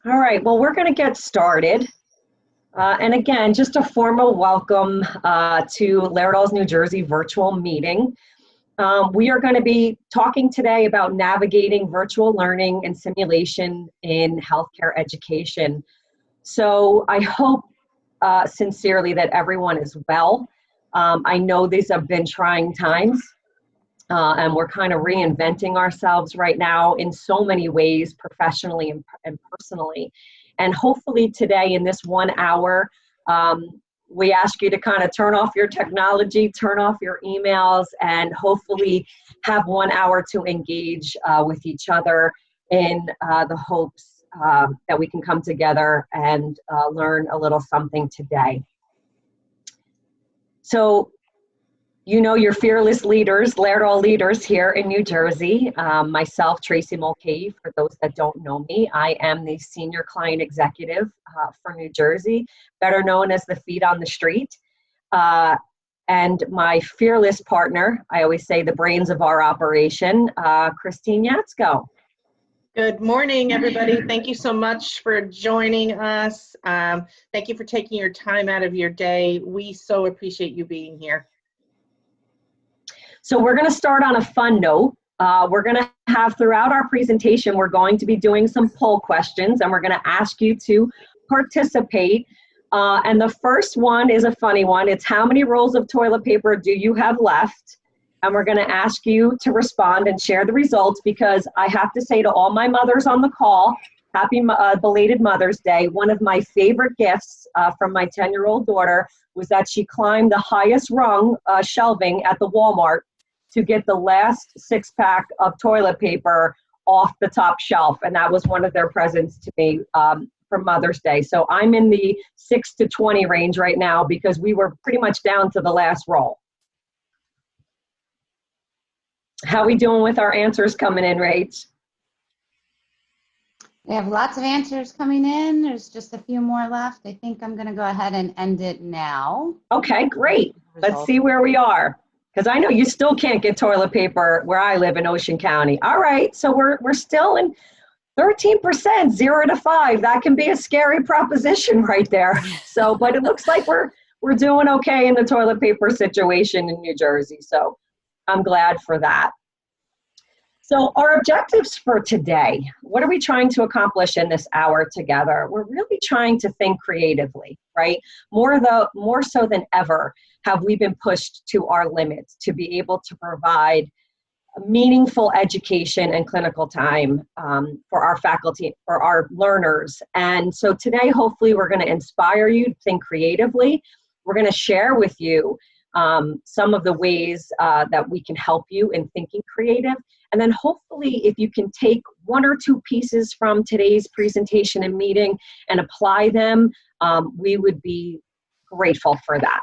All right, well, we're going to get started. And again, just a formal welcome to Laerdal's New Jersey virtual meeting. We are going to be talking today about navigating virtual learning and simulation in healthcare education. So I hope sincerely that everyone is well. I know these have been trying times. And we're kind of reinventing ourselves right now in so many ways, professionally and personally. And hopefully today in this 1 hour, we ask you to kind of turn off your technology, turn off your emails, and hopefully have 1 hour to engage with each other in the hopes that we can come together and learn a little something today. So, you know your fearless leaders, Laerdal leaders here in New Jersey. Myself, Tracy Mulcahy, for those that don't know me, I am the Senior Client Executive for New Jersey, better known as the Feet on the Street. And my fearless partner, I always say the brains of our operation, Christine Yatsko. Good morning, everybody. Thank you so much for joining us. Thank you for taking your time out of your day. We so appreciate you being here. So we're going to start on a fun note. We're going to have throughout our presentation, we're going to be doing some poll questions and we're going to ask you to participate. And the first one is a funny one. It's how many rolls of toilet paper do you have left? And we're going to ask you to respond and share the results because I have to say to all my mothers on the call, happy belated Mother's Day. One of my favorite gifts from my 10-year-old daughter was that she climbed the highest rung shelving at the Walmart to get the last 6-pack of toilet paper off the top shelf. And that was one of their presents to me for Mother's Day. So I'm in the 6 to 20 range right now because we were pretty much down to the last roll. How we doing with our answers coming in, Rach? We have lots of answers coming in. There's just a few more left. I think I'm going to go ahead and end it now. Okay, great. Let's see where we are. Because I know you still can't get toilet paper where I live in Ocean County. All right, so we're still in 13%, 0 to 5. That can be a scary proposition right there. So, but it looks like we're doing okay in the toilet paper situation in New Jersey. So I'm glad for that. So our objectives for today, what are we trying to accomplish in this hour together? We're really trying to think creatively, right? More so than ever have we been pushed to our limits to be able to provide meaningful education and clinical time for our faculty, for our learners. And so today, hopefully, we're going to inspire you to think creatively. We're going to share with you some of the ways that we can help you in thinking creative. And then hopefully if you can take 1 or 2 pieces from today's presentation and meeting and apply them, we would be grateful for that.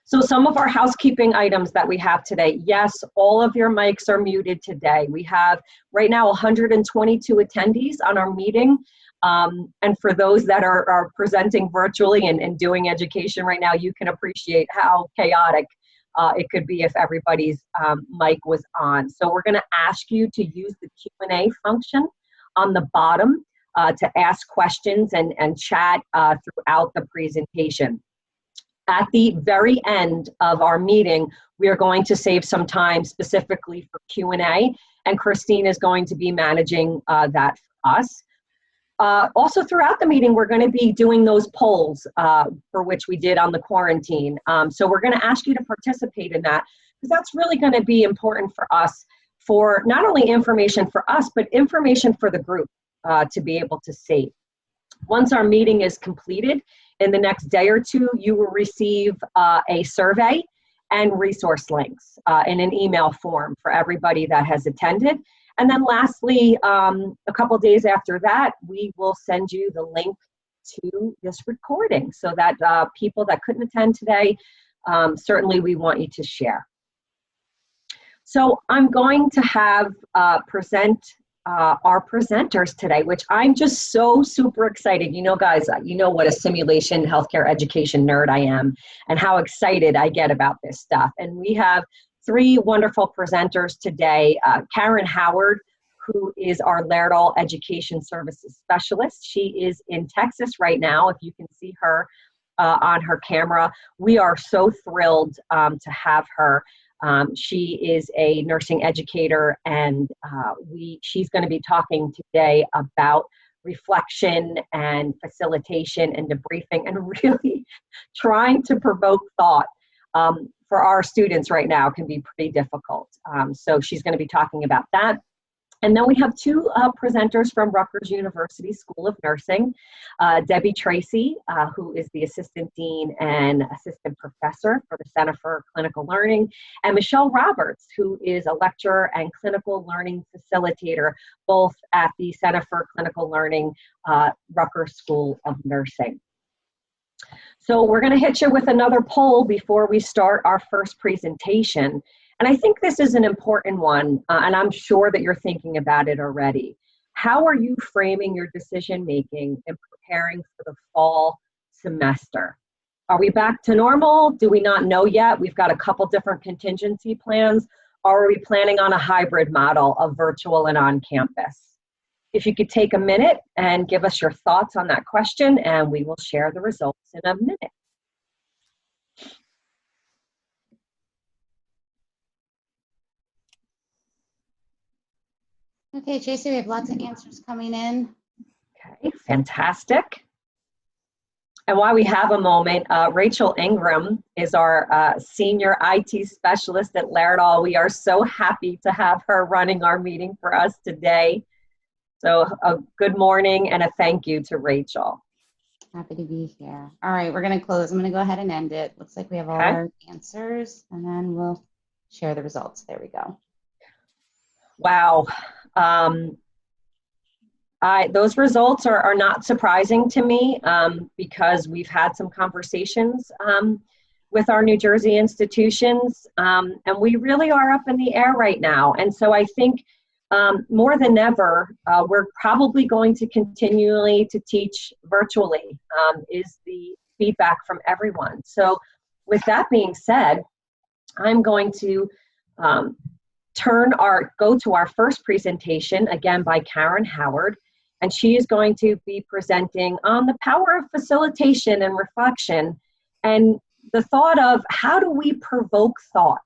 So some of our housekeeping items that we have today. Yes, all of your mics are muted today. We have right now 122 attendees on our meeting. And for those that are presenting virtually and doing education right now, you can appreciate how chaotic it could be if everybody's mic was on. So we're going to ask you to use the Q&A function on the bottom to ask questions and chat throughout the presentation. At the very end of our meeting, we are going to save some time specifically for Q&A, and Christine is going to be managing that for us. Also throughout the meeting, we're going to be doing those polls for which we did on the quarantine. So we're going to ask you to participate in that because that's really going to be important for us for not only information for us, but information for the group to be able to see. Once our meeting is completed, in the next day or two, you will receive a survey and resource links in an email form for everybody that has attended. And then lastly, a couple days after that, we will send you the link to this recording so that people that couldn't attend today, certainly we want you to share. So I'm going to have present our presenters today, which I'm just so super excited. You know, guys, you know what a simulation healthcare education nerd I am and how excited I get about this stuff. And we have 3 wonderful presenters today. Karen Howard, who is our Laerdal Education Services Specialist. She is in Texas right now, if you can see her on her camera. We are so thrilled to have her. She is a nursing educator, and she's going to be talking today about reflection and facilitation and debriefing, and really trying to provoke thought for our students right now can be pretty difficult. So she's going to be talking about that. And then we have two presenters from Rutgers University School of Nursing, Debbie Tracy, who is the Assistant Dean and Assistant Professor for the Center for Clinical Learning, and Michelle Roberts, who is a lecturer and clinical learning facilitator, both at the Center for Clinical Learning, Rutgers School of Nursing. So we're going to hit you with another poll before we start our first presentation. And I think this is an important one, and I'm sure that you're thinking about it already. How are you framing your decision making and preparing for the fall semester? Are we back to normal? Do we not know yet? We've got a couple different contingency plans. Or are we planning on a hybrid model of virtual and on campus? If you could take a minute and give us your thoughts on that question, and we will share the results in a minute. Okay, Tracy, we have lots of answers coming in. Okay, fantastic. And while we have a moment, Rachel Ingram is our senior IT specialist at Laerdal. We are so happy to have her running our meeting for us today. So a good morning and a thank you to Rachel. Happy to be here. All right, we're going to close. I'm going to go ahead and end it. Looks like we have all our answers, and then we'll share the results. There we go. Wow. Those results are not surprising to me because we've had some conversations with our New Jersey institutions, and we really are up in the air right now. And so I think more than ever, we're probably going to continually to teach virtually is the feedback from everyone. So with that being said, I'm going to go to our first presentation, again by Karen Howard, and she is going to be presenting on the power of facilitation and reflection, and the thought of how do we provoke thought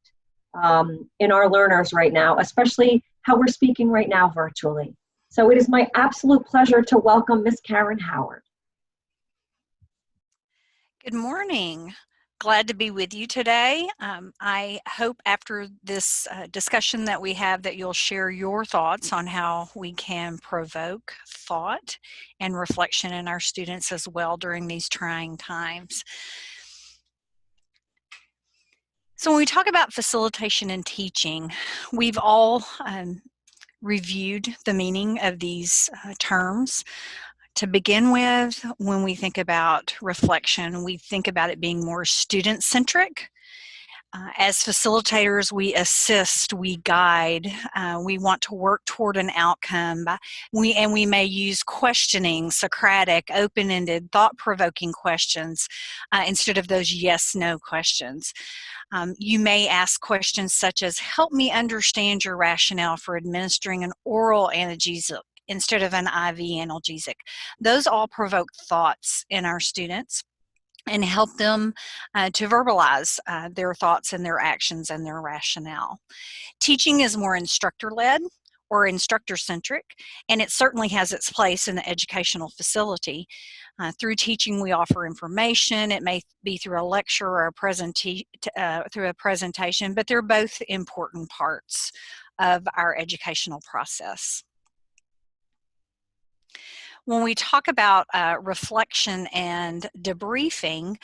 in our learners right now, especially how we're speaking right now virtually. So it is my absolute pleasure to welcome Miss Karen Howard. Good morning. Glad to be with you today. I hope after this discussion that we have that you'll share your thoughts on how we can provoke thought and reflection in our students as well during these trying times. So when we talk about facilitation and teaching, we've all reviewed the meaning of these terms. To begin with, when we think about reflection, we think about it being more student-centric. As facilitators, we assist, we guide, we want to work toward an outcome. We may use questioning, Socratic, open-ended, thought-provoking questions instead of those yes-no questions. You may ask questions such as, help me understand your rationale for administering an oral analgesic instead of an IV analgesic. Those all provoke thoughts in our students and help them to verbalize their thoughts and their actions and their rationale. Teaching is more instructor-led or instructor-centric, and it certainly has its place in the educational facility. Through teaching, we offer information. It may be through a lecture or through a presentation, but they're both important parts of our educational process. When we talk about reflection and debriefing,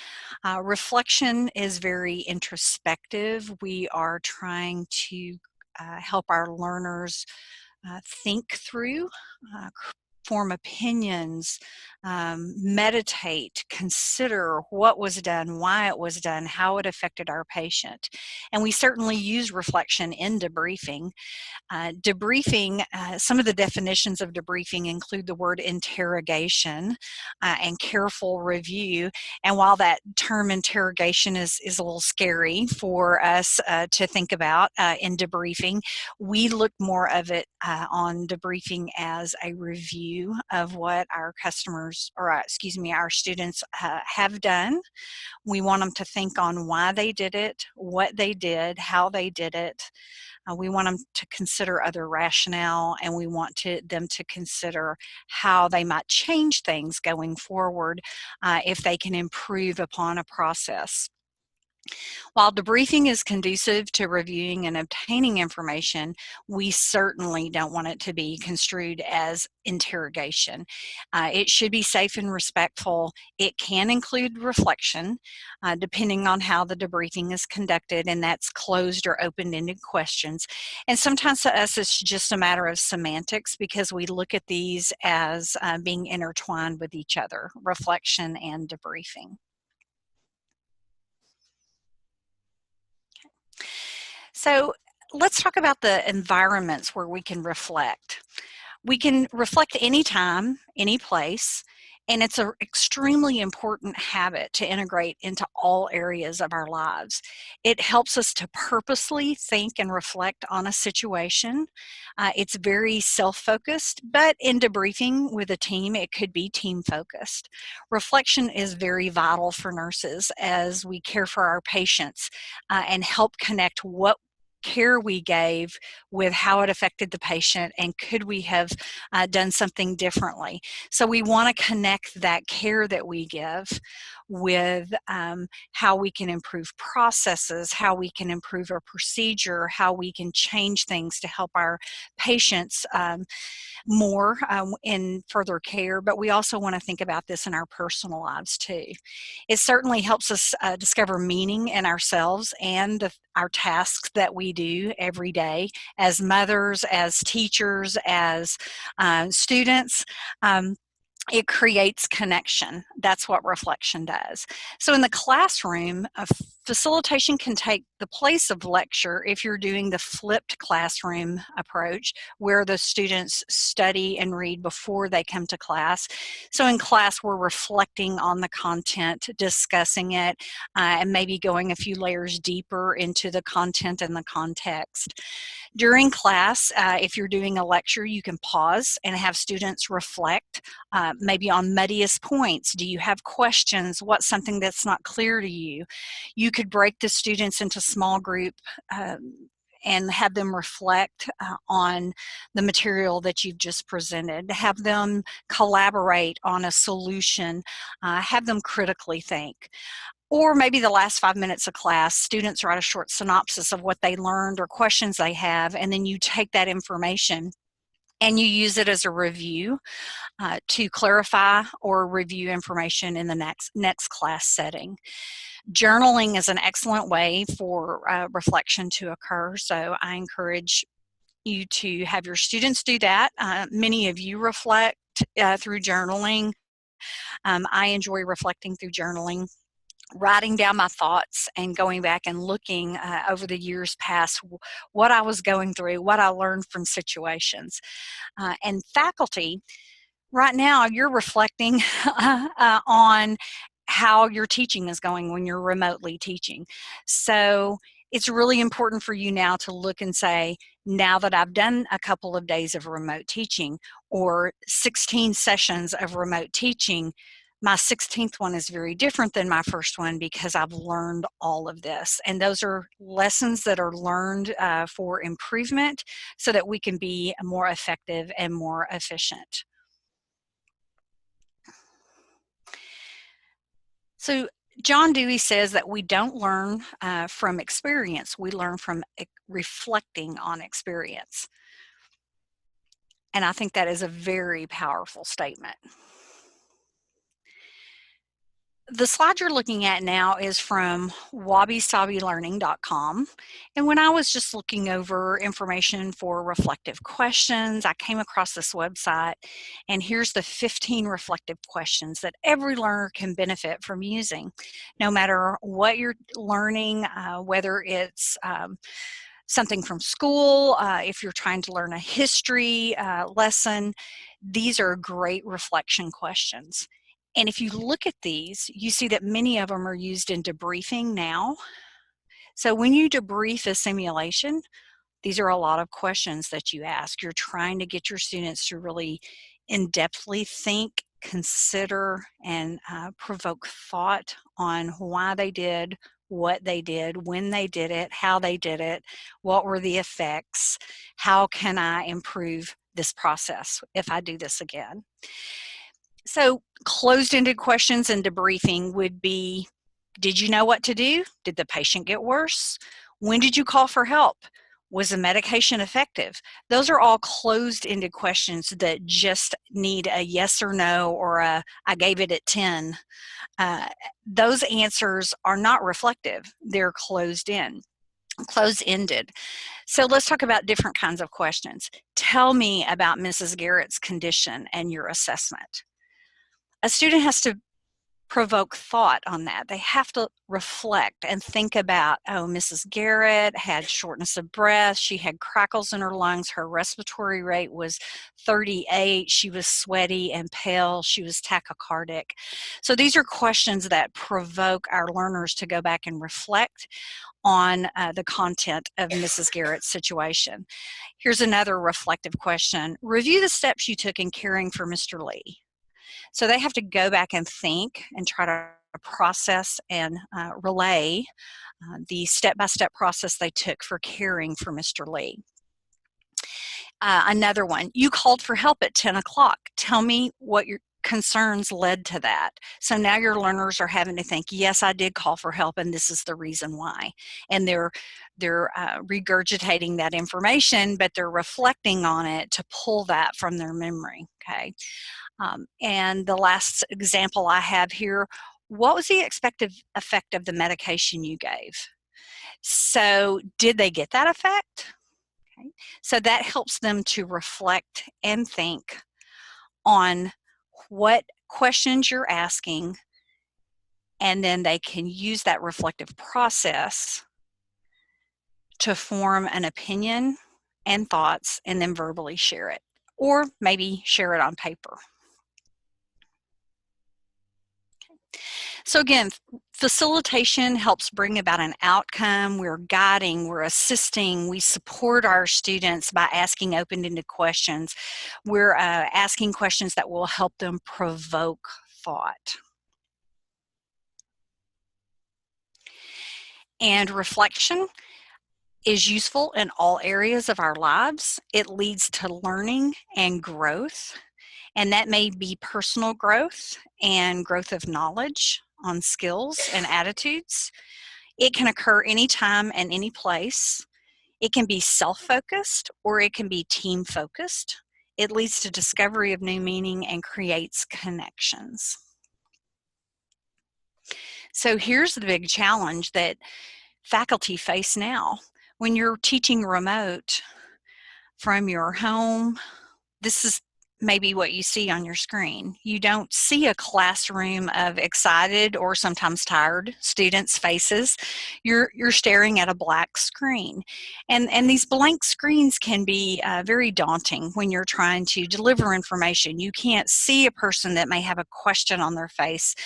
reflection is very introspective. We are trying to help our learners think through, form opinions, meditate, consider what was done, why it was done, how it affected our patient. And we certainly use reflection in debriefing. Debriefing, some of the definitions of debriefing include the word interrogation and careful review. And while that term interrogation is a little scary for us to think about in debriefing, we look more of it on debriefing as a review of what our customers, or excuse me, our students have done. We want them to think on why they did it, what they did, how they did it. We want them to consider other rationale, and we want them to consider how they might change things going forward if they can improve upon a process. While debriefing is conducive to reviewing and obtaining information, we certainly don't want it to be construed as interrogation. It should be safe and respectful. It can include reflection, depending on how the debriefing is conducted, and that's closed or open-ended questions. And sometimes to us, it's just a matter of semantics because we look at these as being intertwined with each other, reflection and debriefing. So let's talk about the environments where we can reflect. We can reflect anytime, any place, and it's an extremely important habit to integrate into all areas of our lives. It helps us to purposely think and reflect on a situation. It's very self-focused, but in debriefing with a team, it could be team-focused. Reflection is very vital for nurses as we care for our patients and help connect what care we gave with how it affected the patient, and could we have done something differently. So we want to connect that care that we give with how we can improve processes, how we can improve our procedure, how we can change things to help our patients more in further care, but we also want to think about this in our personal lives too. It certainly helps us discover meaning in ourselves and our tasks that we do every day as mothers, as teachers, as students. It creates connection. That's what reflection does. So in the classroom, facilitation can take the place of lecture if you're doing the flipped classroom approach, where the students study and read before they come to class. So in class, we're reflecting on the content, discussing it, and maybe going a few layers deeper into the content and the context. During class, if you're doing a lecture, you can pause and have students reflect, maybe on muddiest points. Do you have questions? What's something that's not clear to you? You could break the students into small group and have them reflect on the material that you've just presented, have them collaborate on a solution, have them critically think. Or maybe the last 5 minutes of class, students write a short synopsis of what they learned or questions they have, and then you take that information and you use it as a review to clarify or review information in the next class setting. Journaling is an excellent way for reflection to occur, so I encourage you to have your students do that. Many of you reflect through journaling. I enjoy reflecting through journaling, writing down my thoughts and going back and looking over the years past what I was going through, what I learned from situations. And faculty, right now you're reflecting on how your teaching is going when you're remotely teaching. So it's really important for you now to look and say, now that I've done a couple of days of remote teaching or 16 sessions of remote teaching, my 16th one is very different than my first one because I've learned all of this. And those are lessons that are learned for improvement so that we can be more effective and more efficient. So John Dewey says that we don't learn from experience, we learn from reflecting on experience. And I think that is a very powerful statement. The slide you're looking at now is from wabisabilearning.com. And when I was just looking over information for reflective questions, I came across this website, and here's the 15 reflective questions that every learner can benefit from using. No matter what you're learning, whether it's something from school, if you're trying to learn a history lesson, these are great reflection questions. And if you look at these, you see that many of them are used in debriefing now. So when you debrief a simulation, these are a lot of questions that you ask. You're trying to get your students to really in-depthly think, consider, and provoke thought on why they did what they did, when they did it, how they did it, what were the effects, how can I improve this process if I do this again. So closed-ended questions in debriefing would be, did you know what to do? Did the patient get worse? When did you call for help? Was the medication effective? Those are all closed-ended questions that just need a yes or no or a I gave it at 10. Those answers are not reflective. They're closed-ended. So let's talk about different kinds of questions. Tell me about Mrs. Garrett's condition and your assessment. A student has to provoke thought on that. They have to reflect and think about, oh, Mrs. Garrett had shortness of breath, she had crackles in her lungs, her respiratory rate was 38, she was sweaty and pale, she was tachycardic. So these are questions that provoke our learners to go back and reflect on the content of Mrs. Garrett's situation. Here's another reflective question. Review the steps you took in caring for Mr. Lee. So they have to go back and think and try to process and relay the step-by-step process they took for caring for Mr. Lee. Another one, you called for help at 10 o'clock. Tell me what your concerns led to that. So now your learners are having to think, yes, I did call for help and this is the reason why. And they're regurgitating that information, but they're reflecting on it to pull that from their memory, okay? And the last example I have here, what was the expected effect of the medication you gave? So did they get that effect? Okay. So that helps them to reflect and think on what questions you're asking, and then they can use that reflective process to form an opinion and thoughts and then verbally share it, or maybe share it on paper. So again, facilitation helps bring about an outcome. We're guiding, we're assisting, we support our students by asking open-ended questions. We're asking questions that will help them provoke thought. And reflection is useful in all areas of our lives. It leads to learning and growth, and that may be personal growth and growth of knowledge on skills and attitudes. It can occur anytime and any place. It can be self-focused or it can be team-focused. It leads to discovery of new meaning and creates connections. So here's the big challenge that faculty face now. When you're teaching remote from your home, this is maybe what you see on your screen. You don't see a classroom of excited or sometimes tired students' faces. You're staring at a black screen. And these blank screens can be very daunting when you're trying to deliver information. You can't see a person that may have a question on their face.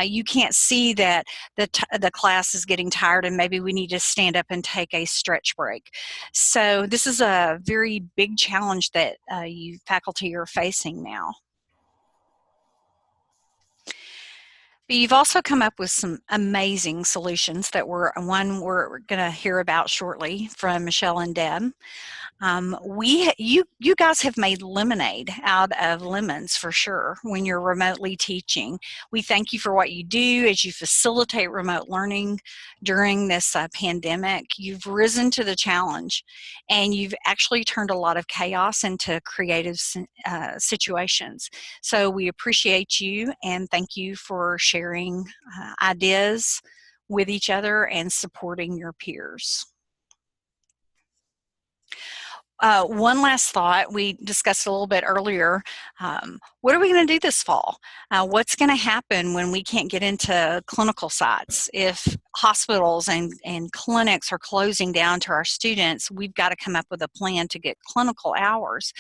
You can't see that the class is getting tired and maybe we need to stand up and take a stretch break. So this is a very big challenge that you faculty are facing now. But you've also come up with some amazing solutions that we're going to hear about shortly from Michelle and Deb. You guys have made lemonade out of lemons for sure when you're remotely teaching. We thank you for what you do as you facilitate remote learning during this pandemic. You've risen to the challenge and you've actually turned a lot of chaos into creative situations. So we appreciate you and thank you for sharing sharing ideas with each other and supporting your peers. One last thought, we discussed a little bit earlier, what are we going to do this fall? What's going to happen when we can't get into clinical sites? If hospitals and clinics are closing down to our students, we've got to come up with a plan to get clinical hours.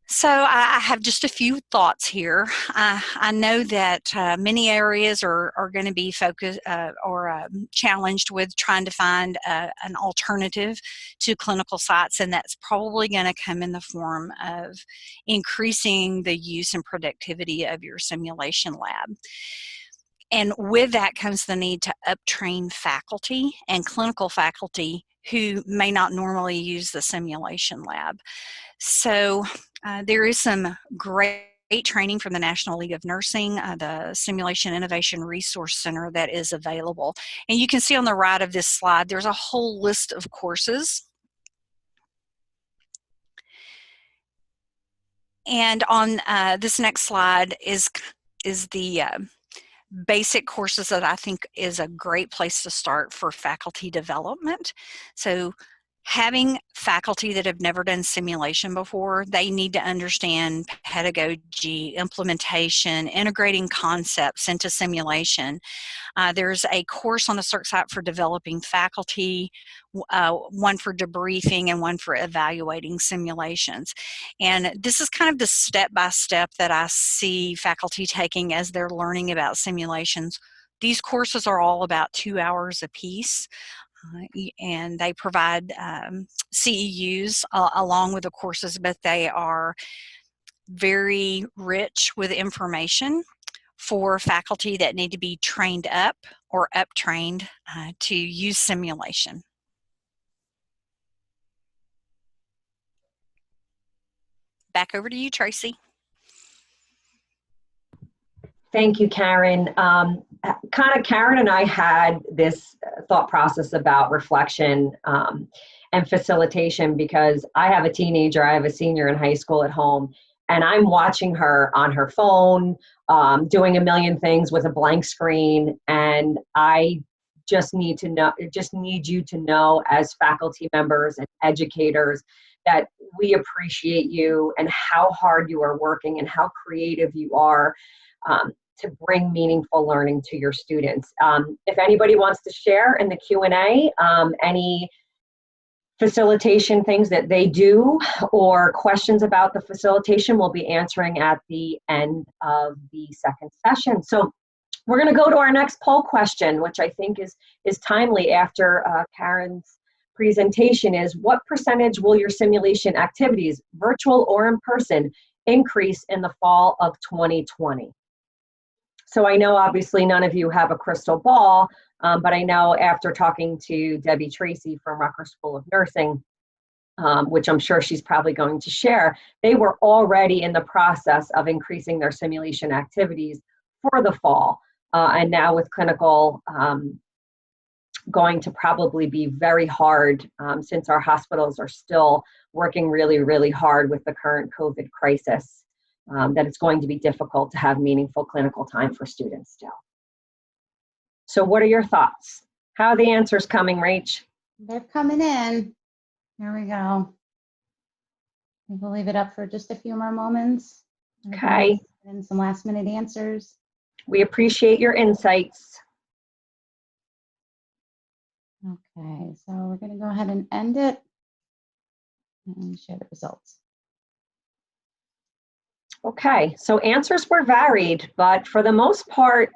So I have just a few thoughts here. I know that many areas are going to be focused or challenged with trying to find an alternative to clinical sites, and that's probably going to come in the form of increasing the use and productivity of your simulation lab. And with that comes the need to uptrain faculty and clinical faculty who may not normally use the simulation lab. So there is some great training from the National League of Nursing, the Simulation Innovation Resource Center that is available. And you can see on the right of this slide, there's a whole list of courses. And on this next slide is the basic courses that I think is a great place to start for faculty development. So having faculty that have never done simulation before, they need to understand pedagogy, implementation, integrating concepts into simulation. There's a course on the CERC site for developing faculty, one for debriefing, and one for evaluating simulations. And this is kind of the step-by-step that I see faculty taking as they're learning about simulations. These courses are all about 2 hours apiece. And they provide CEUs along with the courses, but they are very rich with information for faculty that need to be trained up or up-trained to use simulation. Back over to you, Tracy. Thank you, Karen. Karen and I had this thought process about reflection and facilitation because I have a teenager, I have a senior in high school at home, and I'm watching her on her phone, doing a million things with a blank screen, and I just need you to know as faculty members and educators that we appreciate you and how hard you are working and how creative you are to bring meaningful learning to your students. If anybody wants to share in the Q&A, any facilitation things that they do or questions about the facilitation, we'll be answering at the end of the second session. So we're going to go to our next poll question, which I think is timely after Karen's presentation, is what percentage will your simulation activities, virtual or in person, increase in the fall of 2020? So I know obviously none of you have a crystal ball, but I know after talking to Debbie Tracy from Rutgers School of Nursing, which I'm sure she's probably going to share, they were already in the process of increasing their simulation activities for the fall. And now with clinical going to probably be very hard since our hospitals are still working really, really hard with the current COVID crisis. That it's going to be difficult to have meaningful clinical time for students still. So what are your thoughts? How are the answers coming, Rach? They're coming in. Here we go. We'll leave it up for just a few more moments. Okay. And some last minute answers. We appreciate your insights. Okay, so we're going to go ahead and end it and share the results. Okay, so answers were varied, but for the most part,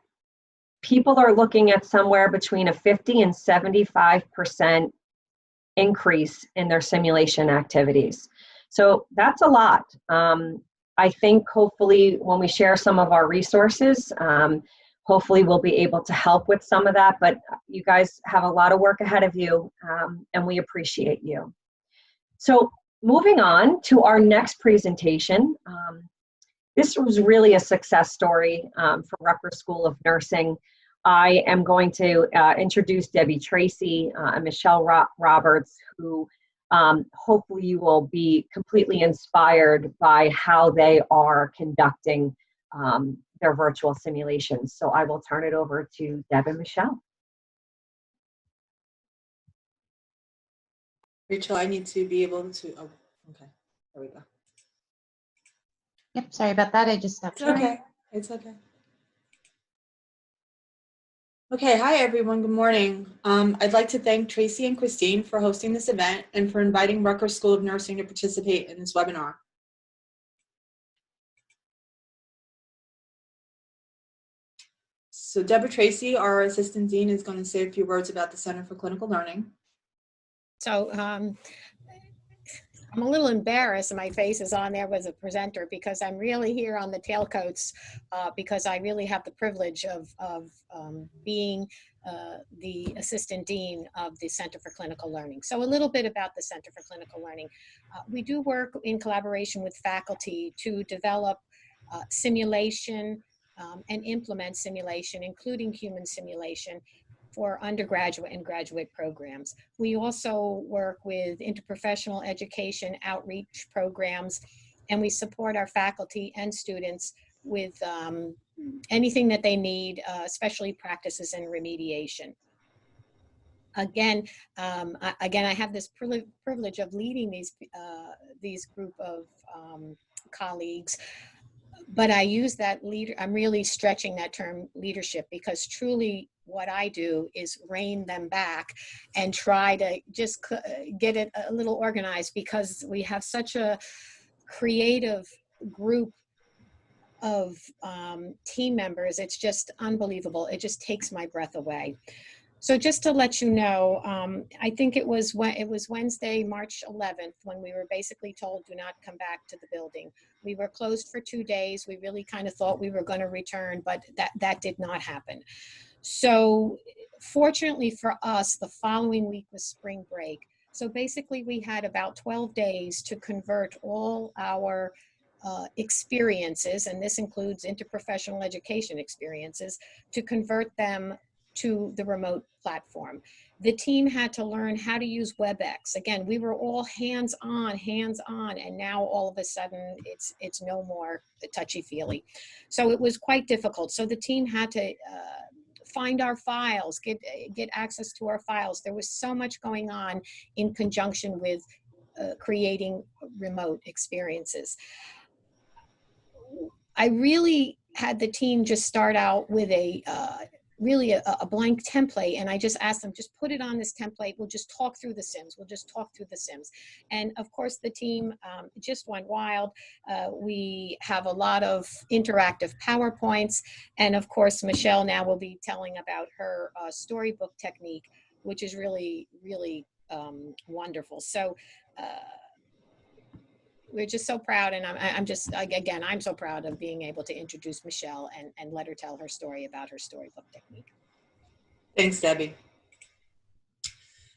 people are looking at somewhere between a 50 and 75% increase in their simulation activities. So that's a lot. I think hopefully when we share some of our resources, hopefully we'll be able to help with some of that, but you guys have a lot of work ahead of you, and we appreciate you. So moving on to our next presentation. This was really a success story for Rutgers School of Nursing. I am going to introduce Debbie Tracy and Michelle Roberts, who hopefully you will be completely inspired by how they are conducting their virtual simulations. So I will turn it over to Deb and Michelle. Rachel, I need to be able to, oh, okay, there we go. Yep, sorry about that. I just stopped It's sharing. okay, it's okay. Okay, hi everyone, good morning. I'd like to thank Tracy and Christine for hosting this event and for inviting Rutgers School of Nursing to participate in this webinar. So Deborah Tracy, our Assistant Dean, is going to say a few words about the Center for Clinical Learning. So I'm a little embarrassed, my face is on there as a presenter because I'm really here on the tailcoats because I really have the privilege of being the Assistant Dean of the Center for Clinical Learning. So a little bit about the Center for Clinical Learning. We do work in collaboration with faculty to develop simulation and implement simulation, including human simulation, for undergraduate and graduate programs. We also work with interprofessional education outreach programs, and we support our faculty and students with anything that they need, especially practices and remediation. Again, I have this privilege of leading these group of colleagues, but I use that I'm really stretching that term leadership, because truly what I do is rein them back and try to just get it a little organized, because we have such a creative group of team members. It's just unbelievable. It just takes my breath away. So just to let you know, I think it was Wednesday, March 11th, when we were basically told, do not come back to the building. We were closed for 2 days. We really kind of thought we were going to return, but that did not happen. So fortunately for us, the following week was spring break. So basically we had about 12 days to convert all our experiences, and this includes interprofessional education experiences, to convert them to the remote platform. The team had to learn how to use WebEx. Again, we were all hands-on, and now all of a sudden it's no more touchy-feely. So it was quite difficult. So the team had to find our files, get access to our files. There was so much going on in conjunction with creating remote experiences. I really had the team just start out with really a blank template, and I just asked them, just put it on this template. We'll just talk through the Sims. And of course, the team just went wild. We have a lot of interactive PowerPoints, and of course, Michelle now will be telling about her storybook technique, which is really, really wonderful. So we're just so proud, and I'm so proud of being able to introduce Michelle and let her tell her story about her storybook technique. Thanks, Debbie.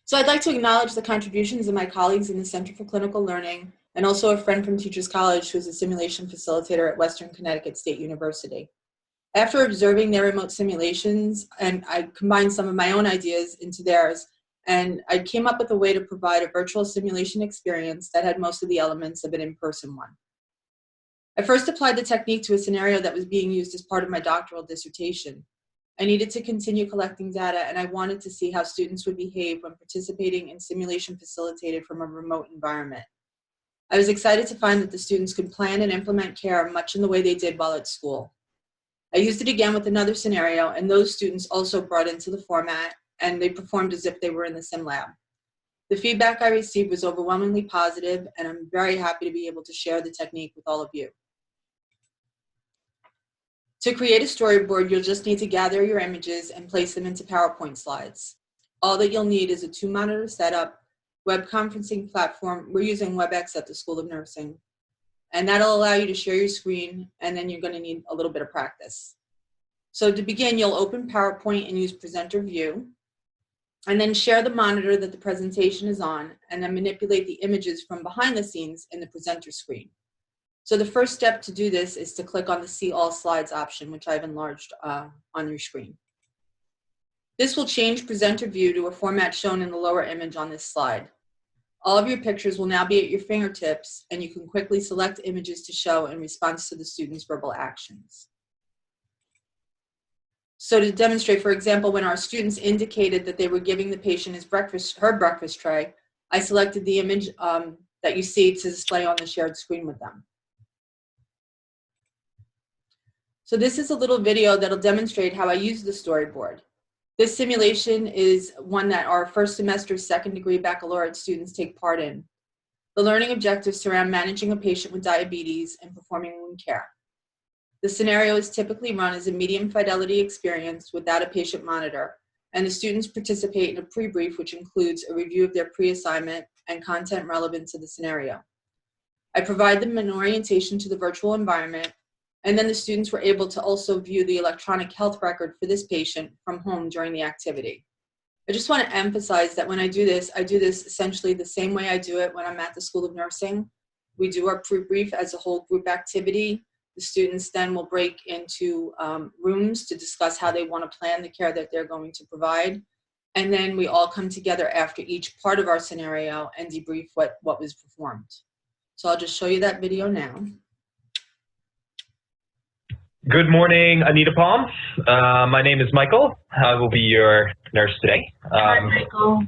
So I'd like to acknowledge the contributions of my colleagues in the Center for Clinical Learning, and also a friend from Teachers College who's a simulation facilitator at Western Connecticut State University. After observing their remote simulations, and I combined some of my own ideas into theirs, and I came up with a way to provide a virtual simulation experience that had most of the elements of an in-person one. I first applied the technique to a scenario that was being used as part of my doctoral dissertation. I needed to continue collecting data, and I wanted to see how students would behave when participating in simulation facilitated from a remote environment. I was excited to find that the students could plan and implement care much in the way they did while at school. I used it again with another scenario, and those students also brought into the format, and they performed as if they were in the sim lab. The feedback I received was overwhelmingly positive, and I'm very happy to be able to share the technique with all of you. To create a storyboard, you'll just need to gather your images and place them into PowerPoint slides. All that you'll need is a 2-monitor setup, web conferencing platform. We're using WebEx at the School of Nursing. And that'll allow you to share your screen, and then you're going to need a little bit of practice. So to begin, you'll open PowerPoint and use Presenter View, and then share the monitor that the presentation is on, and then manipulate the images from behind the scenes in the presenter screen. So the first step to do this is to click on the See All Slides option, which I've enlarged on your screen. This will change Presenter View to a format shown in the lower image on this slide. All of your pictures will now be at your fingertips, and you can quickly select images to show in response to the students' verbal actions. So to demonstrate, for example, when our students indicated that they were giving the patient her breakfast tray, I selected the image that you see to display on the shared screen with them. So this is a little video that'll demonstrate how I use the storyboard. This simulation is one that our first semester second degree baccalaureate students take part in. The learning objectives surround managing a patient with diabetes and performing wound care. The scenario is typically run as a medium fidelity experience without a patient monitor, and the students participate in a pre-brief which includes a review of their pre-assignment and content relevant to the scenario. I provide them an orientation to the virtual environment, and then the students were able to also view the electronic health record for this patient from home during the activity. I just want to emphasize that when I do this essentially the same way I do it when I'm at the School of Nursing. We do our pre-brief as a whole group activity. The students then will break into rooms to discuss how they want to plan the care that they're going to provide. And then we all come together after each part of our scenario and debrief what was performed. So I'll just show you that video now. Good morning, Anita Palm. My name is Michael. I will be your nurse today. Hi, Michael.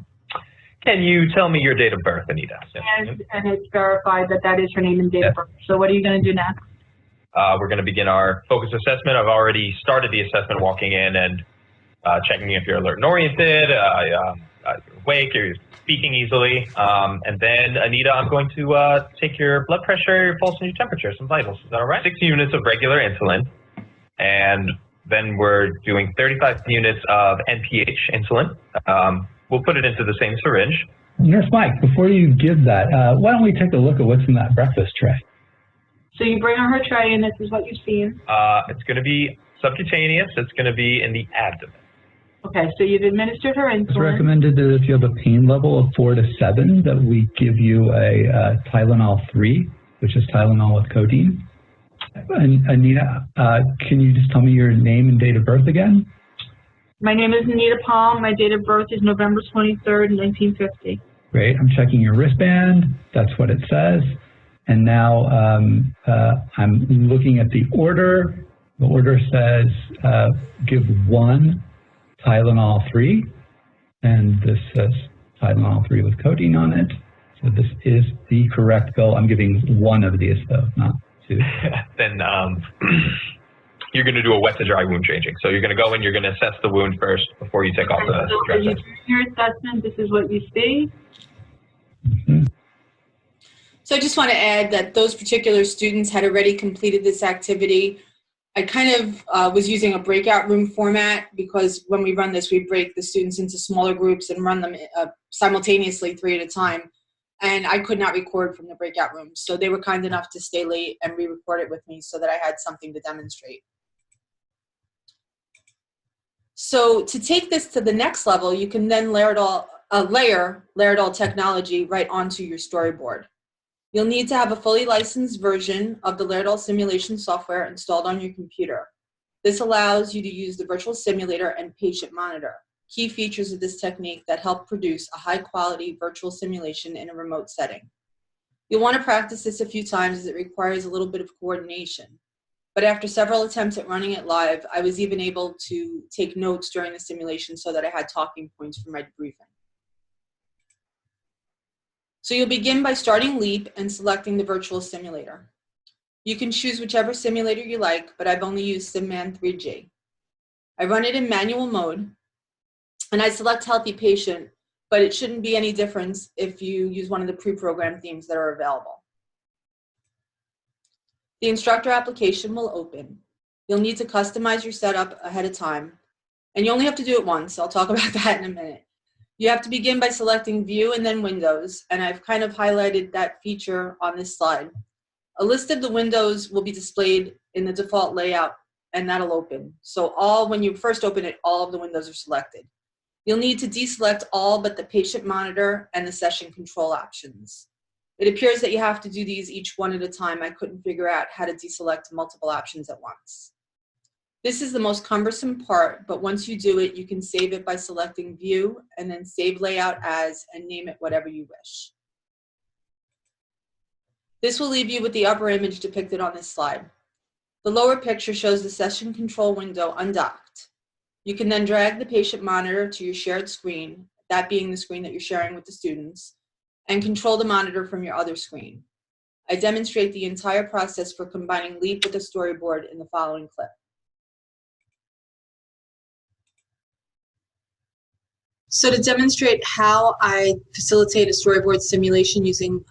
Can you tell me your date of birth, Anita? Yes, and it's verified that that is her name and date of birth. So what are you going to do next? We're going to begin our focus assessment. I've already started the assessment walking in and checking if you're alert and oriented, you're awake, you're speaking easily. And then, Anita, I'm going to take your blood pressure, your pulse, and your temperature, some vitals. Is that all right? 6 units of regular insulin. And then we're doing 35 units of NPH insulin. We'll put it into the same syringe. Nurse Mike, before you give that, why don't we take a look at what's in that breakfast tray? So you bring her tray, and this is what you've seen. It's going to be subcutaneous. It's going to be in the abdomen. Okay, so you've administered her insulin. It's recommended that if you have a pain level of 4 to 7, that we give you a Tylenol 3, which is Tylenol with codeine. And Anita, can you just tell me your name and date of birth again? My name is Anita Palm. My date of birth is November 23rd, 1950. Great. I'm checking your wristband. That's what it says. And now I'm looking at the order. The order says give 1 Tylenol 3, and this says Tylenol 3 with codeine on it. So this is the correct bill. I'm giving 1 of these though, not 2. Then you're going to do a wet to dry wound changing. So you're going to go in, you're going to assess the wound first before you take off the So you do your assessment. This is what you see. Mm-hmm. So I just want to add that those particular students had already completed this activity. I kind of was using a breakout room format because when we run this, we break the students into smaller groups and run them simultaneously 3 at a time. And I could not record from the breakout rooms. So they were kind enough to stay late and re-record it with me so that I had something to demonstrate. So to take this to the next level, you can then layer it all technology right onto your storyboard. You'll need to have a fully licensed version of the Laerdal simulation software installed on your computer. This allows you to use the virtual simulator and patient monitor, key features of this technique that help produce a high-quality virtual simulation in a remote setting. You'll want to practice this a few times as it requires a little bit of coordination. But after several attempts at running it live, I was even able to take notes during the simulation so that I had talking points for my debriefing. So you'll begin by starting LEAP and selecting the virtual simulator. You can choose whichever simulator you like, but I've only used SimMan 3G. I run it in manual mode, and I select Healthy Patient, but it shouldn't be any difference if you use one of the pre-programmed themes that are available. The instructor application will open. You'll need to customize your setup ahead of time, and you only have to do it once. I'll talk about that in a minute. You have to begin by selecting View and then Windows, and I've kind of highlighted that feature on this slide. A list of the windows will be displayed in the default layout, and that'll open. So when you first open it, all of the windows are selected. You'll need to deselect all but the patient monitor and the session control options. It appears that you have to do these each one at a time. I couldn't figure out how to deselect multiple options at once. This is the most cumbersome part, but once you do it, you can save it by selecting View and then Save Layout As and name it whatever you wish. This will leave you with the upper image depicted on this slide. The lower picture shows the session control window undocked. You can then drag the patient monitor to your shared screen, that being the screen that you're sharing with the students, and control the monitor from your other screen. I demonstrate the entire process for combining LEAP with a storyboard in the following clip. So to demonstrate how I facilitate a storyboard simulation using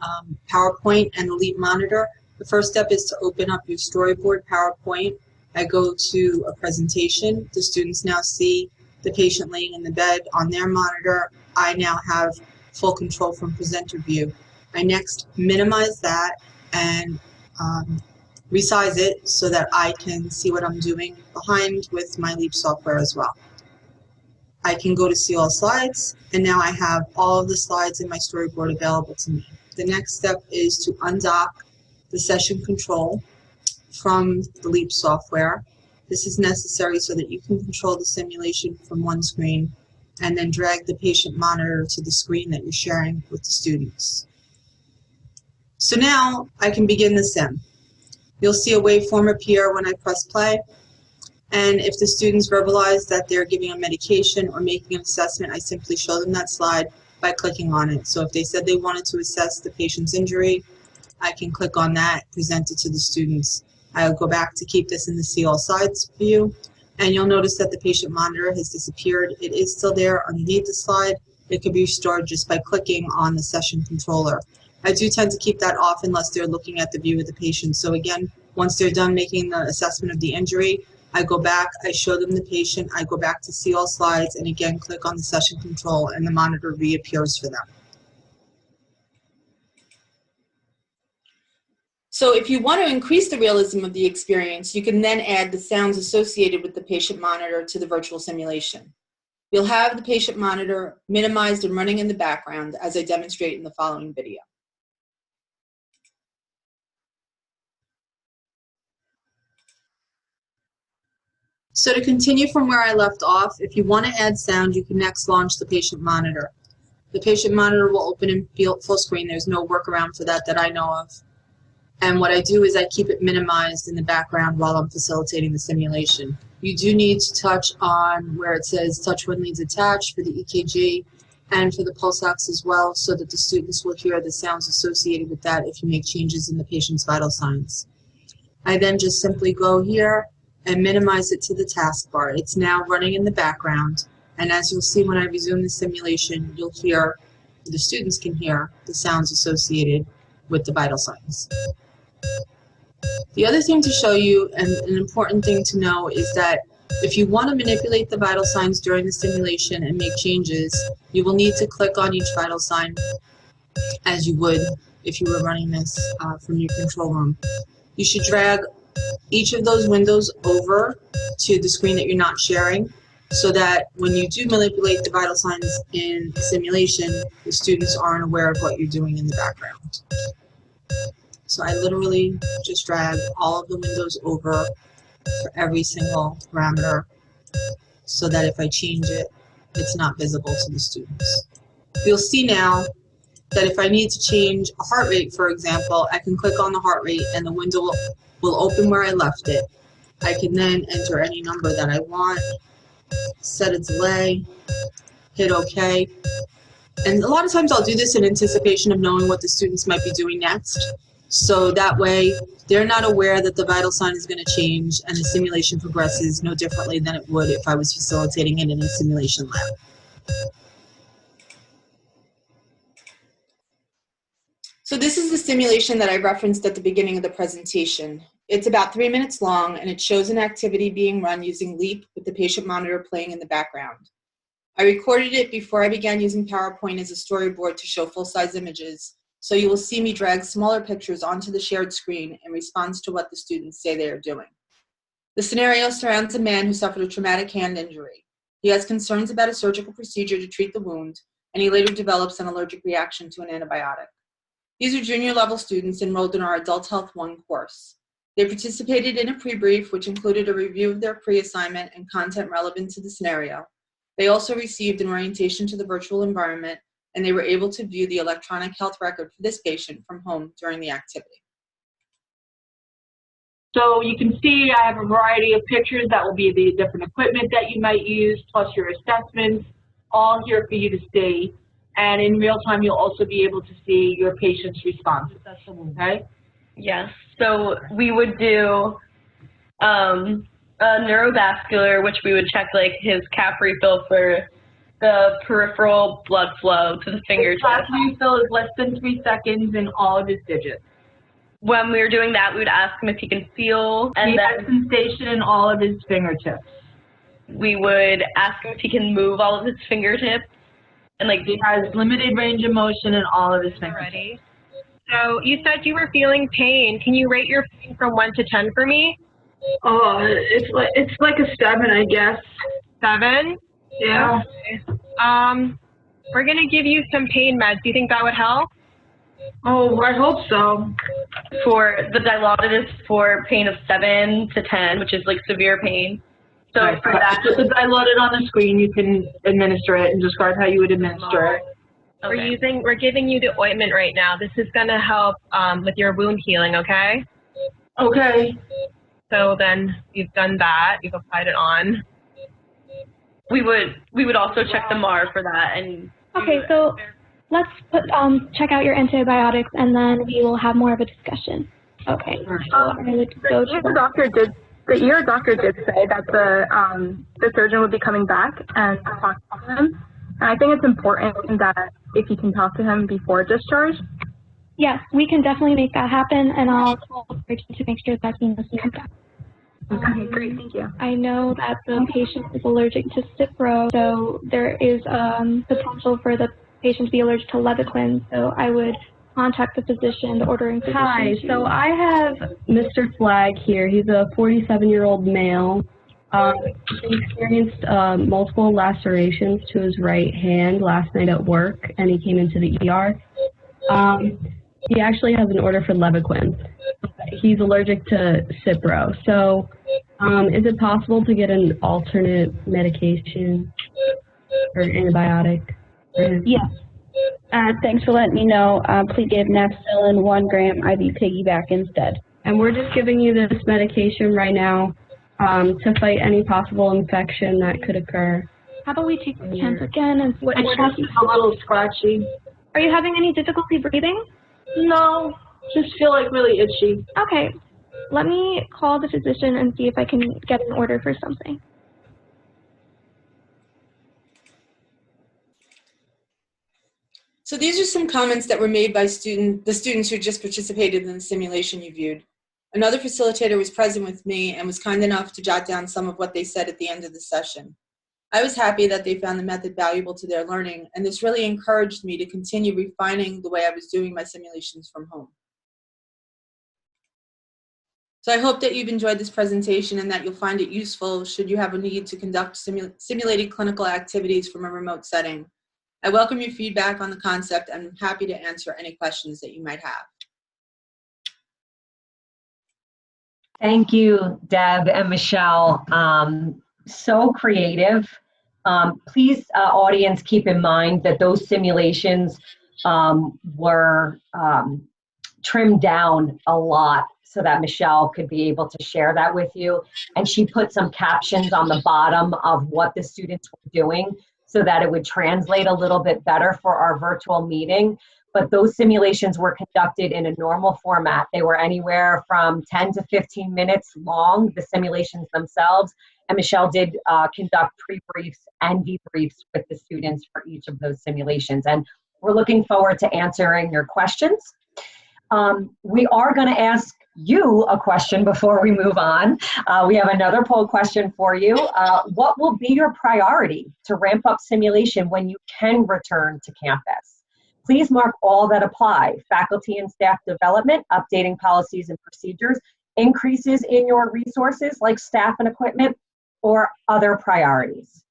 PowerPoint and the LEAP monitor, the first step is to open up your storyboard PowerPoint. I go to a presentation. The students now see the patient laying in the bed on their monitor. I now have full control from presenter view. I next minimize that and resize it so that I can see what I'm doing behind with my LEAP software as well. I can go to see all slides, and now I have all of the slides in my storyboard available to me. The next step is to undock the session control from the LEAP software. This is necessary so that you can control the simulation from one screen and then drag the patient monitor to the screen that you're sharing with the students. So now I can begin the sim. You'll see a waveform appear when I press play. And if the students verbalize that they're giving a medication or making an assessment, I simply show them that slide by clicking on it. So if they said they wanted to assess the patient's injury, I can click on that, present it to the students. I'll go back to keep this in the see all slides view, and you'll notice that the patient monitor has disappeared. It is still there underneath the slide. It can be restored just by clicking on the session controller. I do tend to keep that off unless they're looking at the view of the patient. So again, once they're done making the assessment of the injury, I go back, I show them the patient, I go back to see all slides, and again click on the session control, and the monitor reappears for them. So if you want to increase the realism of the experience, you can then add the sounds associated with the patient monitor to the virtual simulation. You'll have the patient monitor minimized and running in the background as I demonstrate in the following video. So to continue from where I left off, if you want to add sound, you can next launch the patient monitor. The patient monitor will open in full screen. There's no workaround for that I know of. And what I do is I keep it minimized in the background while I'm facilitating the simulation. You do need to touch on where it says touch when leads attached for the EKG and for the pulse ox as well, so that the students will hear the sounds associated with that if you make changes in the patient's vital signs. I then just simply go here and minimize it to the taskbar. It's now running in the background, and as you'll see when I resume the simulation, you'll hear, the students can hear the sounds associated with the vital signs. The other thing to show you, and an important thing to know, is that if you want to manipulate the vital signs during the simulation and make changes, you will need to click on each vital sign as you would if you were running this from your control room. You should drag each of those windows over to the screen that you're not sharing, so that when you do manipulate the vital signs in the simulation, the students aren't aware of what you're doing in the background. So I literally just drag all of the windows over for every single parameter so that if I change it, it's not visible to the students. You'll see now that if I need to change a heart rate, for example, I can click on the heart rate and the window will open where I left it. I can then enter any number that I want, set a delay, hit OK. And a lot of times I'll do this in anticipation of knowing what the students might be doing next. So that way they're not aware that the vital sign is going to change and the simulation progresses no differently than it would if I was facilitating it in a simulation lab. So this is the simulation that I referenced at the beginning of the presentation. It's about 3 minutes long, and it shows an activity being run using LEAP with the patient monitor playing in the background. I recorded it before I began using PowerPoint as a storyboard to show full-size images, so you will see me drag smaller pictures onto the shared screen in response to what the students say they are doing. The scenario surrounds a man who suffered a traumatic hand injury. He has concerns about a surgical procedure to treat the wound, and he later develops an allergic reaction to an antibiotic. These are junior level students enrolled in our Adult Health 1 course. They participated in a pre-brief, which included a review of their pre-assignment and content relevant to the scenario. They also received an orientation to the virtual environment, and they were able to view the electronic health record for this patient from home during the activity. So you can see I have a variety of pictures that will be the different equipment that you might use, plus your assessments, all here for you to see. And in real time, you'll also be able to see your patient's responses, okay? Yes, so we would do a neurovascular, which we would check like his cap refill for the peripheral blood flow to the fingertips. Cap refill is less than 3 seconds in all of his digits. When we were doing that, we would ask him if he can feel, and He has then sensation in all of his fingertips. we would ask him if he can move all of his fingertips. And like He has limited range of motion in all of his fingertips. So you said you were feeling pain. Can you rate your pain from 1 to 10 for me? Oh, it's like a 7, I guess. 7? Yeah. Okay. We're gonna give you some pain meds. Do you think that would help? Oh, I hope so. for the Dilaudid is for pain of 7 to 10, which is like severe pain. So Right. for that, Just the Dilaudid on the screen, you can administer it and describe how you would administer it. okay. We're giving you the ointment right now. This is gonna help with your wound healing, okay? Okay. So then you've done that, you've applied it on. we would also check the MAR for that. And Okay, so let's check out your antibiotics, and then we will have more of a discussion. Okay. So I would go to The ear doctor did say that the surgeon would be coming back and talk to him. And I think it's important that if you can talk to him before discharge. Yes, we can definitely make that happen, and I'll call the surgeon to make sure that he knows to come back. Okay, great, thank you. I know that the patient is allergic to Cipro, so there is potential for the patient to be allergic to Levaquin, so I would contact the physician, the ordering physician. Hi, so I have Mr. Flagg here. He's a 47-year-old male. He experienced multiple lacerations to his right hand last night at work, and he came into the ER. He actually has an order for Levaquin. He's allergic to Cipro. So is it possible to get an alternate medication or antibiotic for him? Yes. Thanks for letting me know. Please give Nafcillin 1 gram IV piggyback instead. And we're just giving you this medication right now to fight any possible infection that could occur. How about we take the chance again and My chest is a little scratchy. Are you having any difficulty breathing? No, just feel like really itchy. Okay, let me call the physician and see if I can get an order for something. So these are some comments that were made by the students who just participated in the simulation you viewed. Another facilitator was present with me and was kind enough to jot down some of what they said at the end of the session. I was happy that they found the method valuable to their learning, and this really encouraged me to continue refining the way I was doing my simulations from home. So I hope that you've enjoyed this presentation and that you'll find it useful should you have a need to conduct simulated clinical activities from a remote setting. I welcome your feedback on the concept and I'm happy to answer any questions that you might have. Thank you, Deb and Michelle. So creative. Please, audience, keep in mind that those simulations were trimmed down a lot so that Michelle could be able to share that with you. And she put some captions on the bottom of what the students were doing so that it would translate a little bit better for our virtual meeting. But those simulations were conducted in a normal format. They were anywhere from 10 to 15 minutes long, the simulations themselves. And Michelle did conduct pre-briefs and debriefs with the students for each of those simulations. And we're looking forward to answering your questions. We are going to ask you a question before we move on. We have another poll question for you. What will be your priority to ramp up simulation when you can return to campus? Please mark all that apply: faculty and staff development, updating policies and procedures, increases in your resources like staff and equipment, or other priorities.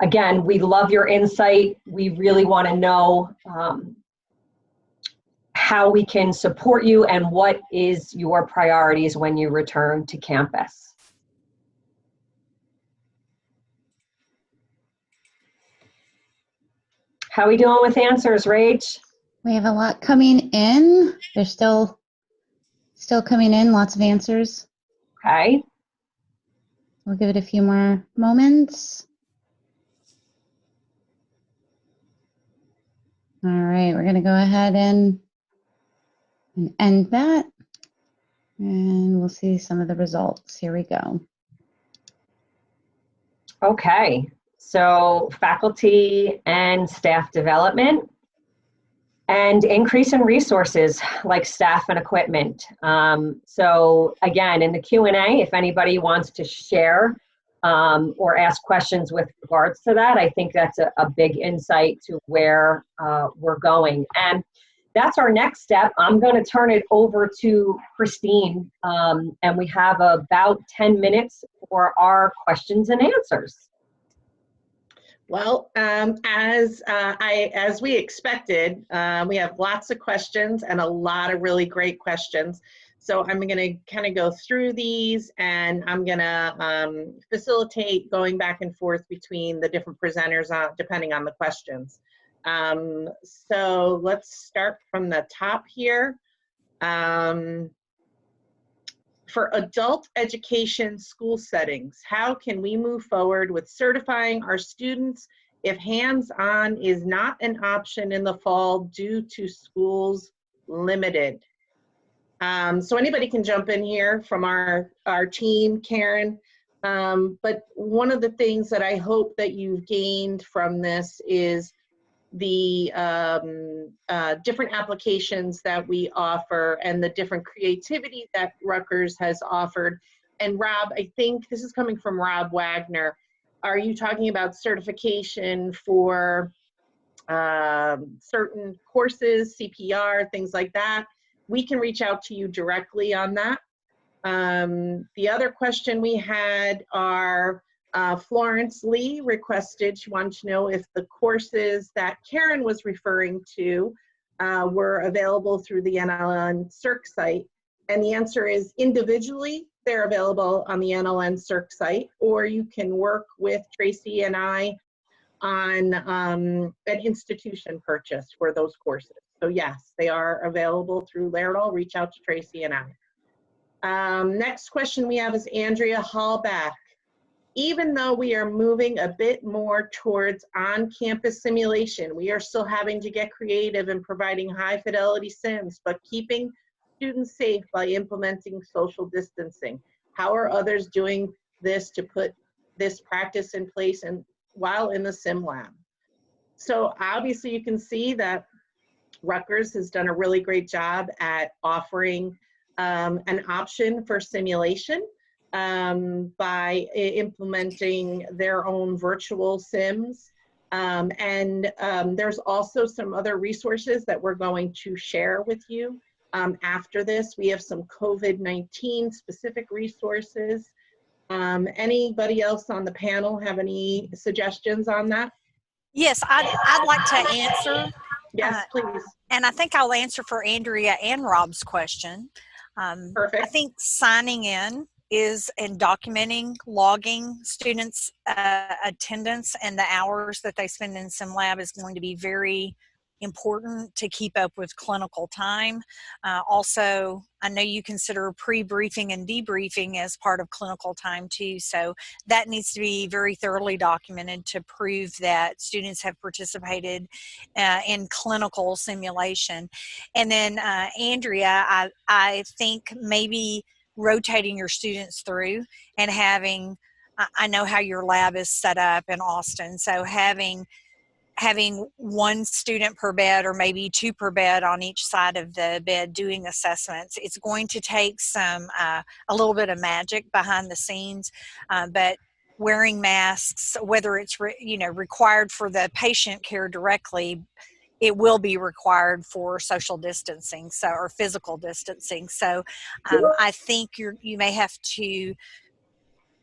Again, we love your insight. We really want to know how we can support you and what is your priorities when you return to campus. How are we doing with answers, Rach? We have a lot coming in. There's still Still coming in, lots of answers. Okay. We'll give it a few more moments. All right, we're going to go ahead and end that. And we'll see some of the results. Here we go. Okay, so faculty and staff development and increase in resources like staff and equipment. So again, in the Q&A, if anybody wants to share or ask questions with regards to that, I think that's a big insight to where we're going. And that's our next step. I'm going to turn it over to Christine, and we have about 10 minutes for our questions and answers. Well, as we expected, we have lots of questions and a lot of really great questions. So I'm going to kind of go through these, and I'm going to facilitate going back and forth between the different presenters depending on the questions. So let's start from the top here. For adult education school settings, how can we move forward with certifying our students if hands-on is not an option in the fall due to schools limited? So anybody can jump in here from our team, Karen. But one of the things that I hope that you've gained from this is the different applications that we offer and the different creativity that Rutgers has offered. And Rob, I think this is coming from Rob Wagner. Are you talking about certification for certain courses, CPR, things like that? We can reach out to you directly on that. The other question we had are Florence Lee requested, she wanted to know if the courses that Karen was referring to were available through the NLN CERC site. And the answer is individually, they're available on the NLN CERC site, or you can work with Tracy and I on an institution purchase for those courses. So yes, they are available through Laerdal. Reach out to Tracy and I. Next question we have is Andrea Hallback. Even though we are moving a bit more towards on-campus simulation, we are still having to get creative in providing high-fidelity sims, but keeping students safe by implementing social distancing. How are others doing this to put this practice in place and while in the sim lab? So obviously you can see that Rutgers has done a really great job at offering an option for simulation. By implementing their own virtual sims. There's also some other resources that we're going to share with you after this. We have some COVID-19 specific resources. Anybody else on the panel have any suggestions on that? Yes, I'd like to answer. Yes, please. And I think I'll answer for Andrea and Rob's question. Perfect. I think signing in and documenting, logging students' attendance and the hours that they spend in SimLab is going to be very important to keep up with clinical time. Also, I know you consider pre-briefing and debriefing as part of clinical time too, so that needs to be very thoroughly documented to prove that students have participated in clinical simulation. And then Andrea, I think maybe rotating your students through and having, I know how your lab is set up in Austin, so having one student per bed or maybe two per bed on each side of the bed doing assessments. It's going to take some a little bit of magic behind the scenes, but wearing masks, whether it's required for the patient care directly, it will be required for social distancing, or physical distancing. So I think you may have to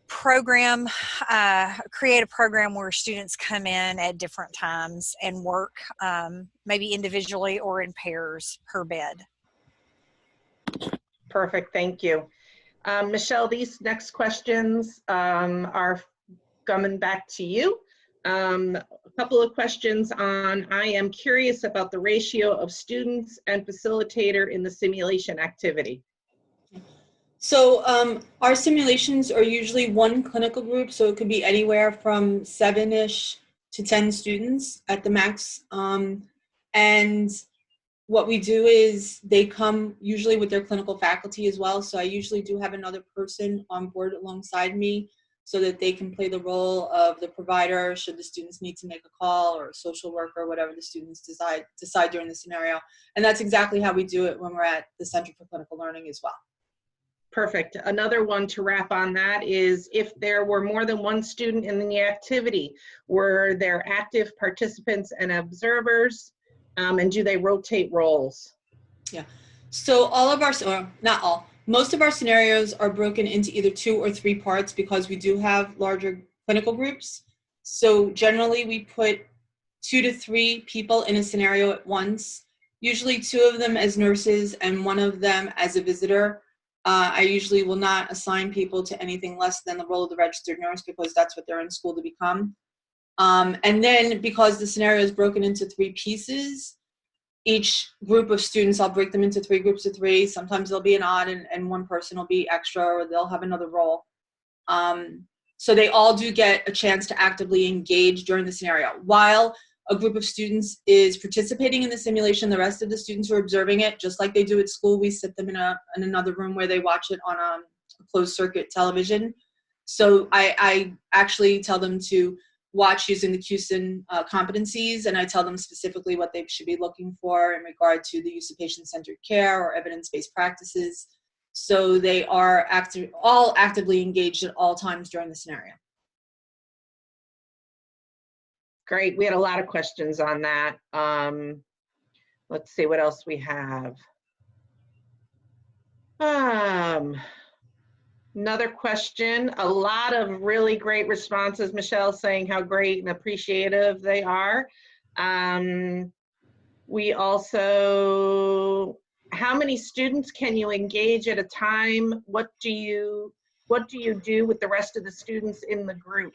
create a program where students come in at different times and work maybe individually or in pairs per bed. Perfect, thank you. Michelle, these next questions are coming back to you. A couple of questions on, I am curious about the ratio of students and facilitator in the simulation activity. So our simulations are usually one clinical group, so it could be anywhere from 7-ish to 10 students at the max. And what we do is they come usually with their clinical faculty as well. So I usually do have another person on board alongside me so that they can play the role of the provider should the students need to make a call, or a social worker, whatever the students decide during the scenario. And that's exactly how we do it when we're at the Center for Clinical Learning as well. Perfect. Another one to wrap on that is, if there were more than one student in the activity, were there active participants and observers, and do they rotate roles? Yeah. So all of our, or not all, most of our scenarios are broken into either 2 or 3 parts because we do have larger clinical groups. So generally we put 2 to 3 people in a scenario at once, usually 2 of them as nurses and 1 of them as a visitor. I usually will not assign people to anything less than the role of the registered nurse because that's what they're in school to become. And then because the scenario is broken into 3 pieces, each group of students, I'll break them into 3 groups of 3. Sometimes there'll be an odd and 1 person will be extra, or they'll have another role. So they all do get a chance to actively engage during the scenario. While a group of students is participating in the simulation, the rest of the students are observing it, just like they do at school. We sit them in another room where they watch it on a closed circuit television. So I actually tell them to watch using the CUSIN competencies, and I tell them specifically what they should be looking for in regard to the use of patient-centered care or evidence-based practices. So they are all actively engaged at all times during the scenario. Great. We had a lot of questions on that. Let's see what else we have. Another question, a lot of really great responses. Michelle saying how great and appreciative they are. We also, how many students can you engage at a time? What do you do with the rest of the students in the group?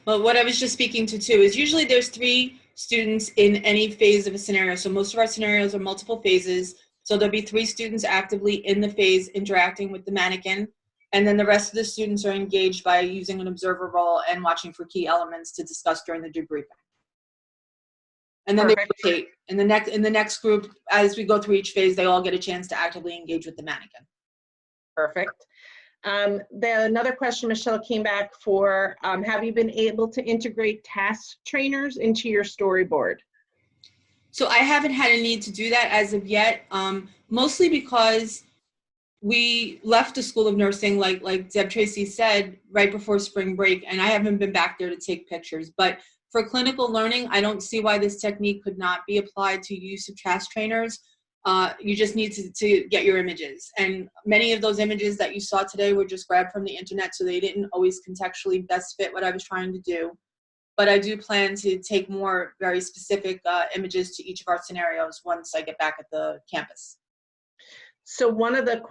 Well, what I was just speaking to too is usually there's 3 students in any phase of a scenario. So most of our scenarios are multiple phases. So there'll be 3 students actively in the phase interacting with the mannequin. And then the rest of the students are engaged by using an observer role and watching for key elements to discuss during the debriefing. And then Perfect. They rotate. In the next group, as we go through each phase, they all get a chance to actively engage with the mannequin. Perfect. Another question, Michelle, came back for, have you been able to integrate task trainers into your storyboard? So I haven't had a need to do that as of yet, mostly because we left the School of Nursing, like Deb Tracy said, right before spring break, and I haven't been back there to take pictures. But for clinical learning, I don't see why this technique could not be applied to use of task trainers. You just need to get your images. And many of those images that you saw today were just grabbed from the internet, so they didn't always contextually best fit what I was trying to do. But I do plan to take more very specific images to each of our scenarios once I get back at the campus. So one of the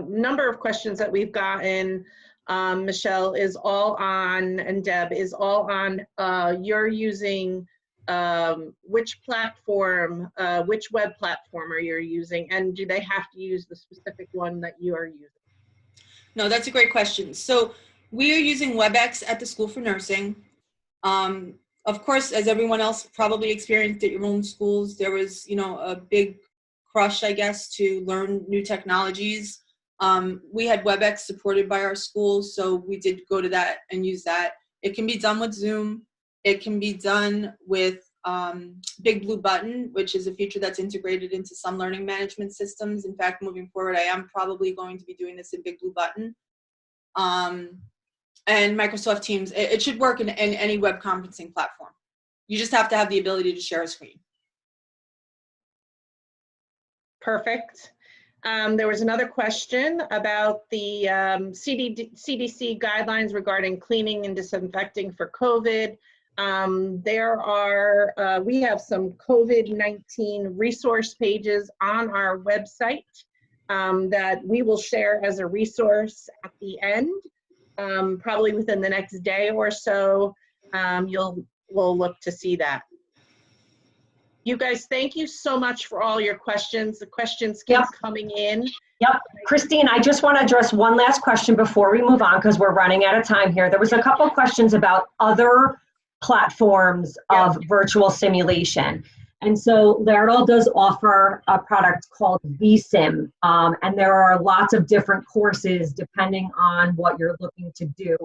number of questions that we've gotten, Michelle, is all on, and Deb, is all on you're using which platform, which web platform are you using, and do they have to use the specific one that you are using? No, that's a great question. So we are using WebEx at the School for Nursing. Of course, as everyone else probably experienced at your own schools, there was, a big crush, I guess, to learn new technologies. We had WebEx supported by our schools, so we did go to that and use that. It can be done with Zoom. It can be done with Big Blue Button, which is a feature that's integrated into some learning management systems. In fact, moving forward, I am probably going to be doing this in Big Blue Button. And Microsoft Teams. It should work in any web conferencing platform. You just have to have the ability to share a screen. Perfect. There was another question about the CDC guidelines regarding cleaning and disinfecting for COVID. We have some COVID-19 resource pages on our website that we will share as a resource at the end. Probably within the next day or so, we'll look to see that. You guys, thank you so much for all your questions. The questions keep coming in. Yep. Christine, I just want to address one last question before we move on because we're running out of time here. There was a couple of questions about other platforms of virtual simulation. And so Laerdal does offer a product called vSim, and there are lots of different courses depending on what you're looking to do.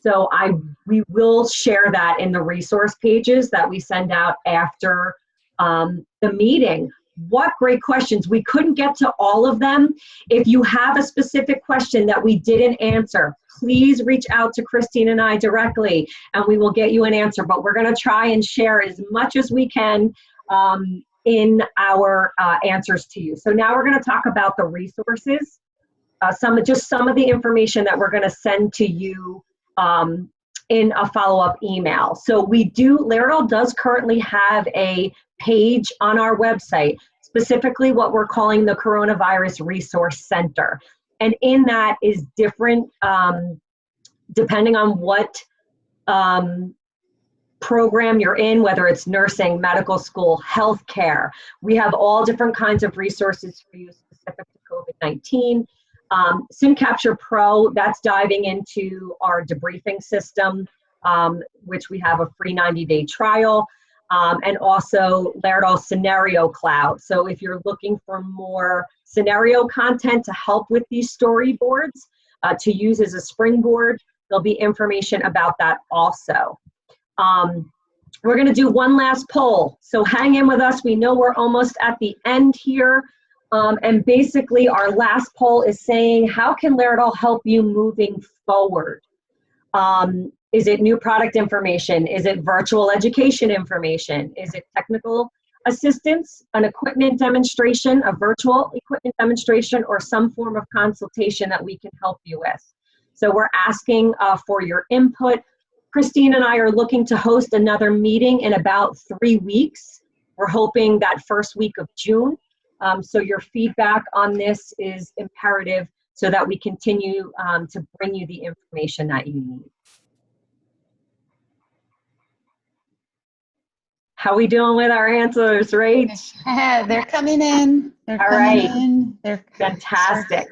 So we will share that in the resource pages that we send out after the meeting. What great questions. We couldn't get to all of them. If you have a specific question that we didn't answer, please reach out to Christine and I directly and we will get you an answer. But we're going to try and share as much as we can in our answers to you. So now we're going to talk about the resources, some of the information that we're going to send to you in a follow-up email. So Laerdal does currently have a page on our website, specifically what we're calling the Coronavirus Resource Center. And in that is different, depending on what program you're in, whether it's nursing, medical school, healthcare. We have all different kinds of resources for you specific to COVID-19. SimCapture Pro, that's diving into our debriefing system, which we have a free 90-day trial, and also Laerdal Scenario Cloud. So if you're looking for more scenario content to help with these storyboards, to use as a springboard, there'll be information about that also. We're going to do one last poll. So hang in with us. We know we're almost at the end here. And basically our last poll is saying, how can Laerdal help you moving forward? Is it new product information? Is it virtual education information? Is it technical assistance, an equipment demonstration, a virtual equipment demonstration, or some form of consultation that we can help you with? So we're asking for your input. Christine and I are looking to host another meeting in about 3 weeks. We're hoping that first week of June. So your feedback on this is imperative so that we continue to bring you the information that you need. How we doing with our answers, right? They're coming in. They're coming in. They're fantastic.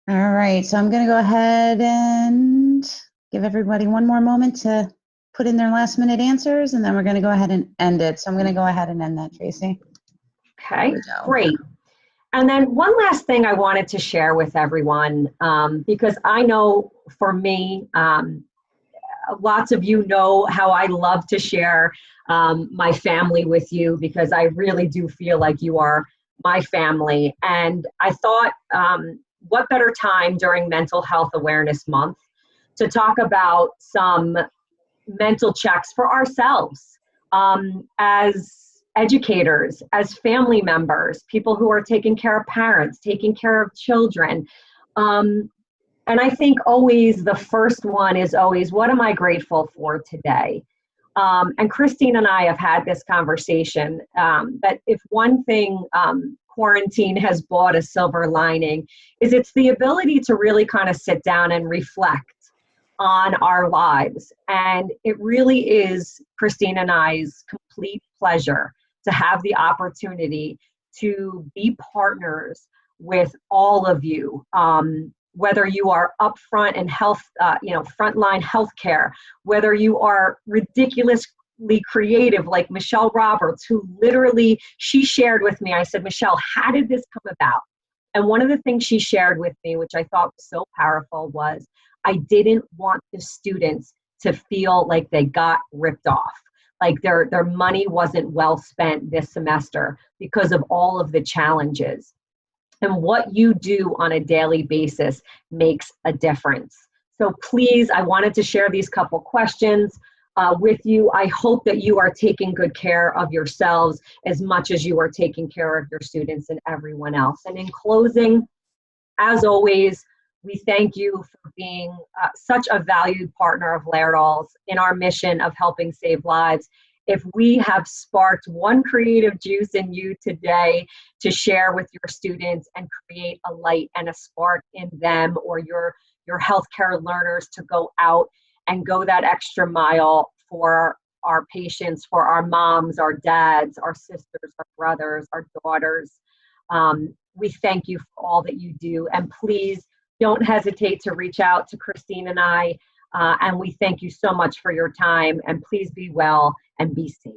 All right, so I'm going to go ahead and give everybody one more moment to put in their last minute answers, and then we're going to go ahead and end it. So I'm going to go ahead and end that, Tracy. Okay, great. And then one last thing I wanted to share with everyone, because I know for me, lots of you know how I love to share my family with you, because I really do feel like you are my family. And I thought, what better time during Mental Health Awareness Month to talk about some mental checks for ourselves as educators, as family members, people who are taking care of parents, taking care of children. And I think always the first one is always, what am I grateful for today? And Christine and I have had this conversation that if one thing quarantine has brought a silver lining is it's the ability to really kind of sit down and reflect on our lives. And it really is Christine and I's complete pleasure to have the opportunity to be partners with all of you, whether you are upfront in health, frontline healthcare, whether you are ridiculously creative like Michelle Roberts, who literally, she shared with me, I said, Michelle, how did this come about? And one of the things she shared with me, which I thought was so powerful, was I didn't want the students to feel like they got ripped off, like their money wasn't well spent this semester because of all of the challenges. And what you do on a daily basis makes a difference. So please, I wanted to share these couple questions with you. I hope that you are taking good care of yourselves as much as you are taking care of your students and everyone else. And in closing, as always, we thank you for being such a valued partner of Laerdal's in our mission of helping save lives. If we have sparked one creative juice in you today to share with your students and create a light and a spark in them or your healthcare learners to go out and go that extra mile for our patients, for our moms, our dads, our sisters, our brothers, our daughters. We thank you for all that you do. And please don't hesitate to reach out to Christine and I. And we thank you so much for your time. And please be well and be safe.